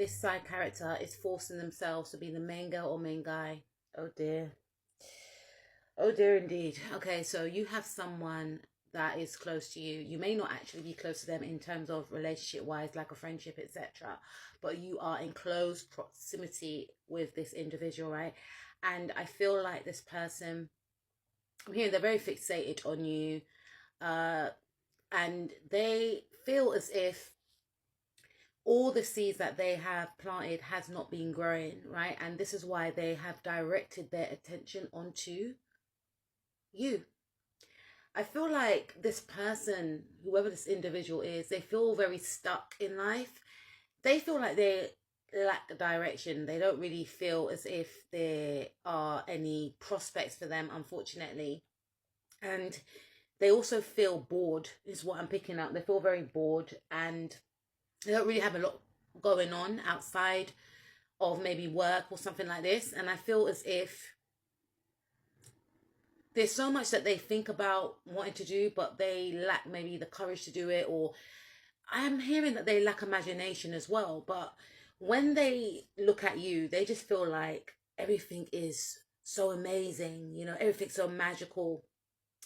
this side character is forcing themselves to be the main girl or main guy. Oh dear. Oh dear indeed. Okay, so you have someone that is close to you. You may not actually be close to them in terms of relationship wise, like a friendship, etc. But you are in close proximity with this individual, right? And I feel like this person, I'm hearing they're very fixated on you. Uh, and they feel as if all the seeds that they have planted has not been growing, right? And this is why they have directed their attention onto you. I feel like this person, whoever this individual is, they feel very stuck in life. They feel like they lack direction. They don't really feel as if there are any prospects for them, unfortunately. And they also feel bored, is what I'm picking up. They feel very bored and they don't really have a lot going on outside of maybe work or something like this. And I feel as if there's so much that they think about wanting to do, but they lack maybe the courage to do it. Or I am hearing that they lack imagination as well. But when they look at you, they just feel like everything is so amazing, you know, everything's so magical.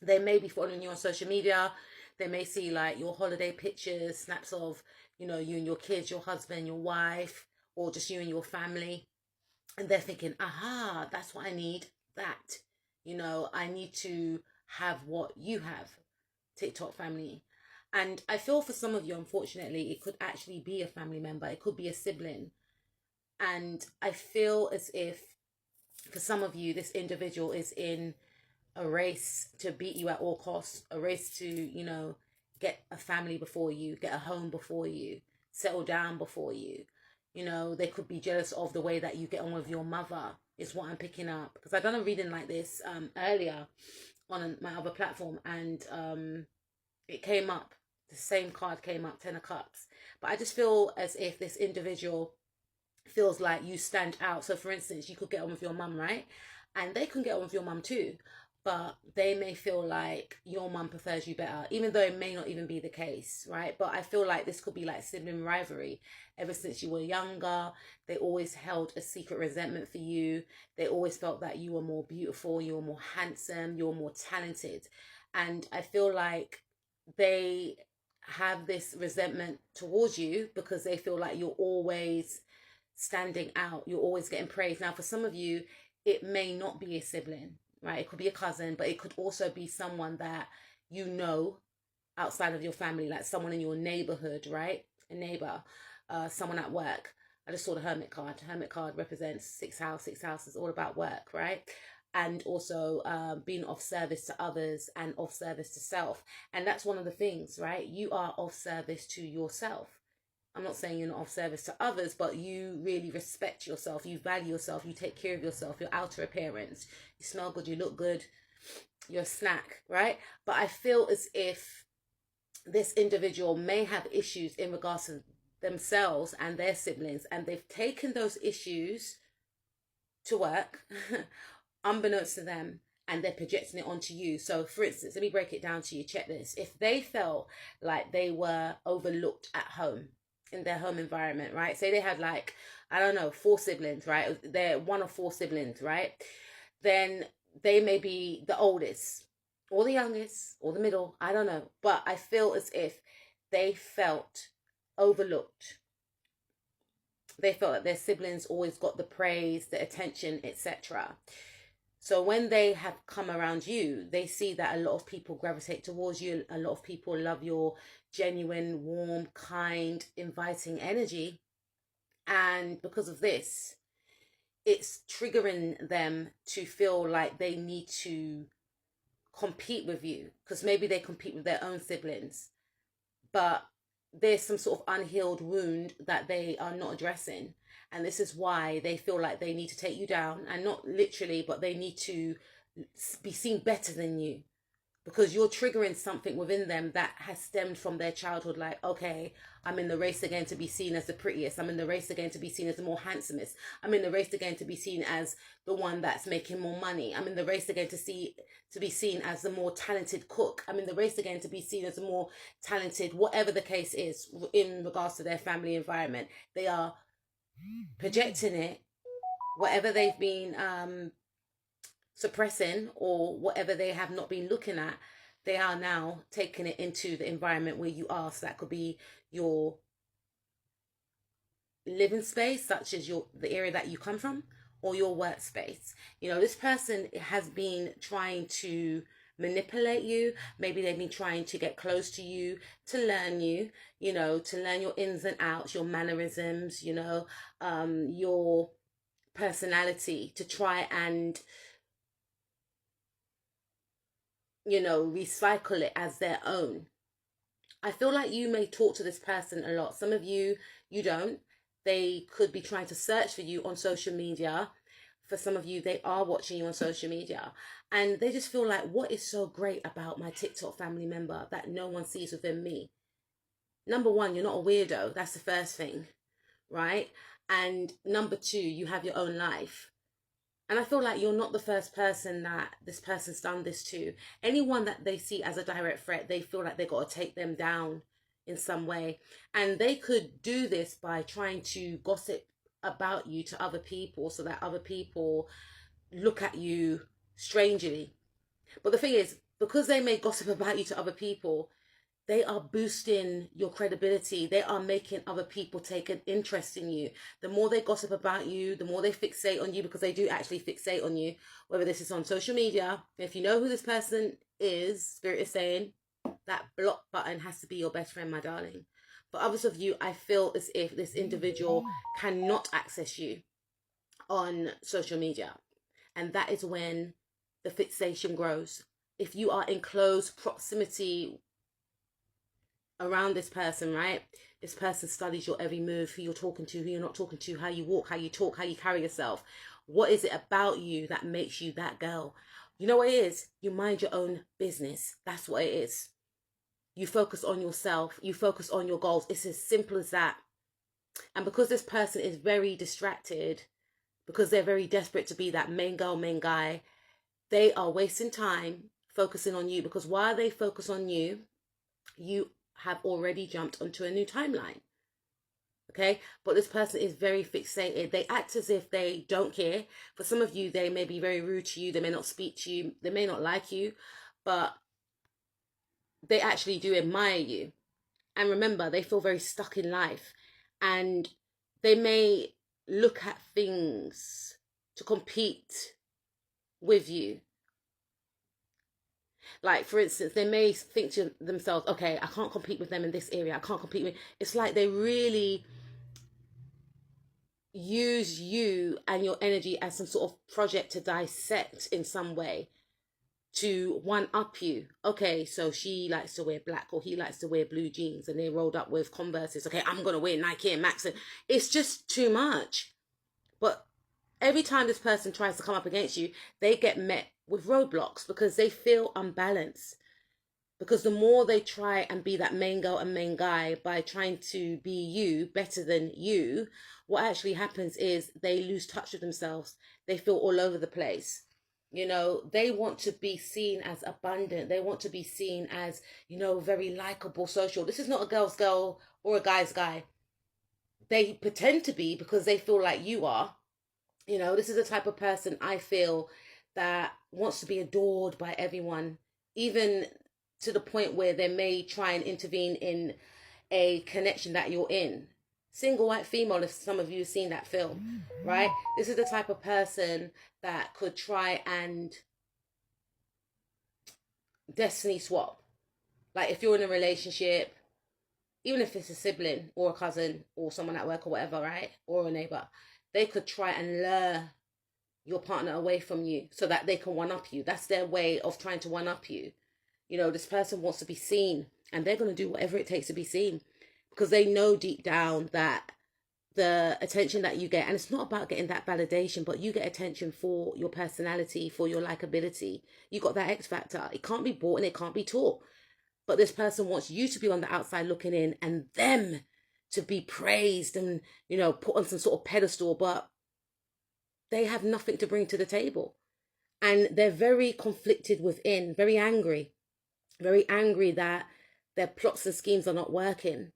They may be following you on social media. They may see like your holiday pictures, snaps of, you know, you and your kids, your husband, your wife, or just you and your family. And they're thinking, aha, that's what I need. That, you know, I need to have what you have, TikTok family. And I feel for some of you, unfortunately, it could actually be a family member. It could be a sibling. And I feel as if for some of you, this individual is in a race to beat you at all costs, a race to, you know, get a family before you, get a home before you, settle down before you. You know, they could be jealous of the way that you get on with your mother, is what I'm picking up. Because I've done a reading like this earlier on my other platform, and it came up, the same card came up, 10 of Cups. But I just feel as if this individual feels like you stand out. So for instance, you could get on with your mum, right? And they can get on with your mum too, but they may feel like your mum prefers you better, even though it may not even be the case, right? But I feel like this could be like sibling rivalry. Ever since you were younger, they always held a secret resentment for you. They always felt that you were more beautiful, you were more handsome, you were more talented. And I feel like they have this resentment towards you because they feel like you're always standing out, you're always getting praised. Now, for some of you, it may not be a sibling, right? It could be a cousin, but it could also be someone that you know outside of your family, like someone in your neighborhood, right? A neighbor, someone at work. I just saw the Hermit card. Hermit card represents sixth house. Sixth house is all about work, right? And also being of service to others and of service to self. And that's one of the things, right? You are of service to yourself. I'm not saying you're not of service to others, but you really respect yourself. You value yourself. You take care of yourself, your outer appearance. You smell good. You look good. You're a snack, right? But I feel as if this individual may have issues in regards to themselves and their siblings, and they've taken those issues to work, unbeknownst to them, and they're projecting it onto you. So for instance, let me break it down to you. Check this. If they felt like they were overlooked at home, in their home environment, right? Say they had like, I don't know, 4 siblings, right? They're one of 4 siblings, right? Then they may be the oldest or the youngest or the middle, I don't know. But I feel as if they felt overlooked. They felt that their siblings always got the praise, the attention, etc. So when they have come around you, they see that a lot of people gravitate towards you. A lot of people love your genuine, warm, kind, inviting energy. And because of this, it's triggering them to feel like they need to compete with you, because maybe they compete with their own siblings, but there's some sort of unhealed wound that they are not addressing. And this is why they feel like they need to take you down, and not literally, but they need to be seen better than you, because you're triggering something within them that has stemmed from their childhood. Like, okay, I'm in the race again to be seen as the prettiest. I'm in the race again to be seen as the more handsomest. I'm in the race again to be seen as the one that's making more money. I'm in the race again to be seen as the more talented cook. I'm in the race again to be seen as the more talented, whatever the case is in regards to their family environment. They are projecting it, whatever they've been suppressing or whatever they have not been looking at, they are now taking it into the environment where you are. So that could be your living space, such as the area that you come from, or your workspace. This person has been trying to manipulate you. Maybe they've been trying to get close to you, to learn you, to learn your ins and outs, your mannerisms, your personality, to try and recycle it as their own. I feel like you may talk to this person a lot. Some of you don't. They could be trying to search for you on social media. For some of you, they are watching you on social media. And they just feel like, what is so great about my TikTok family member that no one sees within me? Number one, you're not a weirdo. That's the first thing, right? And number two, you have your own life. And I feel like you're not the first person that this person's done this to. Anyone that they see as a direct threat, they feel like they got to take them down in some way. And they could do this by trying to gossip about you to other people so that other people look at you strangely. But the thing is, because they may gossip about you to other people, they are boosting your credibility. They are making other people take an interest in you. The more they gossip about you, the more they fixate on you, because they do actually fixate on you, whether this is on social media. If you know who this person is, Spirit is saying, that block button has to be your best friend, my darling. For others of you, I feel as if this individual cannot access you on social media. And that is when the fixation grows. If you are in close proximity around this person, right? This person studies your every move, who you're talking to, who you're not talking to, how you walk, how you talk, how you carry yourself. What is it about you that makes you that girl? You know what it is? You mind your own business. That's what it is. You focus on yourself. You focus on your goals. It's as simple as that. And because this person is very distracted, because they're very desperate to be that main girl, main guy, they are wasting time focusing on you, because while they focus on you, you have already jumped onto a new timeline. Okay, but this person is very fixated. They act as if they don't care. For some of you, they may be very rude to you. They may not speak to you. They may not like you, but they actually do admire you. And remember, they feel very stuck in life, and they may look at things to compete with you. Like, for instance, they may think to themselves, okay, I can't compete with them in this area. I can't compete with... It's like they really use you and your energy as some sort of project to dissect in some way, to one-up you. Okay, so she likes to wear black, or he likes to wear blue jeans, and they rolled up with Converses. Okay, I'm going to wear Nike and Max. It's just too much. But every time this person tries to come up against you, they get met with roadblocks because they feel unbalanced. Because the more they try and be that main girl and main guy by trying to be you better than you, what actually happens is they lose touch with themselves. They feel all over the place. They want to be seen as abundant. They want to be seen as, very likable, social. This is not a girl's girl or a guy's guy. They pretend to be because they feel like you are. This is the type of person I feel that wants to be adored by everyone, even to the point where they may try and intervene in a connection that you're in. Single white female, if some of you have seen that film, right? This is the type of person that could try and destiny swap. Like, if you're in a relationship, even if it's a sibling or a cousin or someone at work or whatever, right? Or a neighbor, they could try and lure your partner away from you so that they can one-up you. That's their way of trying to one-up you. This person wants to be seen, and they're going to do whatever it takes to be seen, because they know deep down that the attention that you get, and it's not about getting that validation, but you get attention for your personality, for your likability. You got that X factor. It can't be bought and it can't be taught. But this person wants you to be on the outside looking in, and them to be praised and, put on some sort of pedestal, but they have nothing to bring to the table. And they're very conflicted within, very angry that their plots and schemes are not working.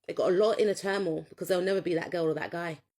They got a lot in a turmoil because they'll never be that girl or that guy.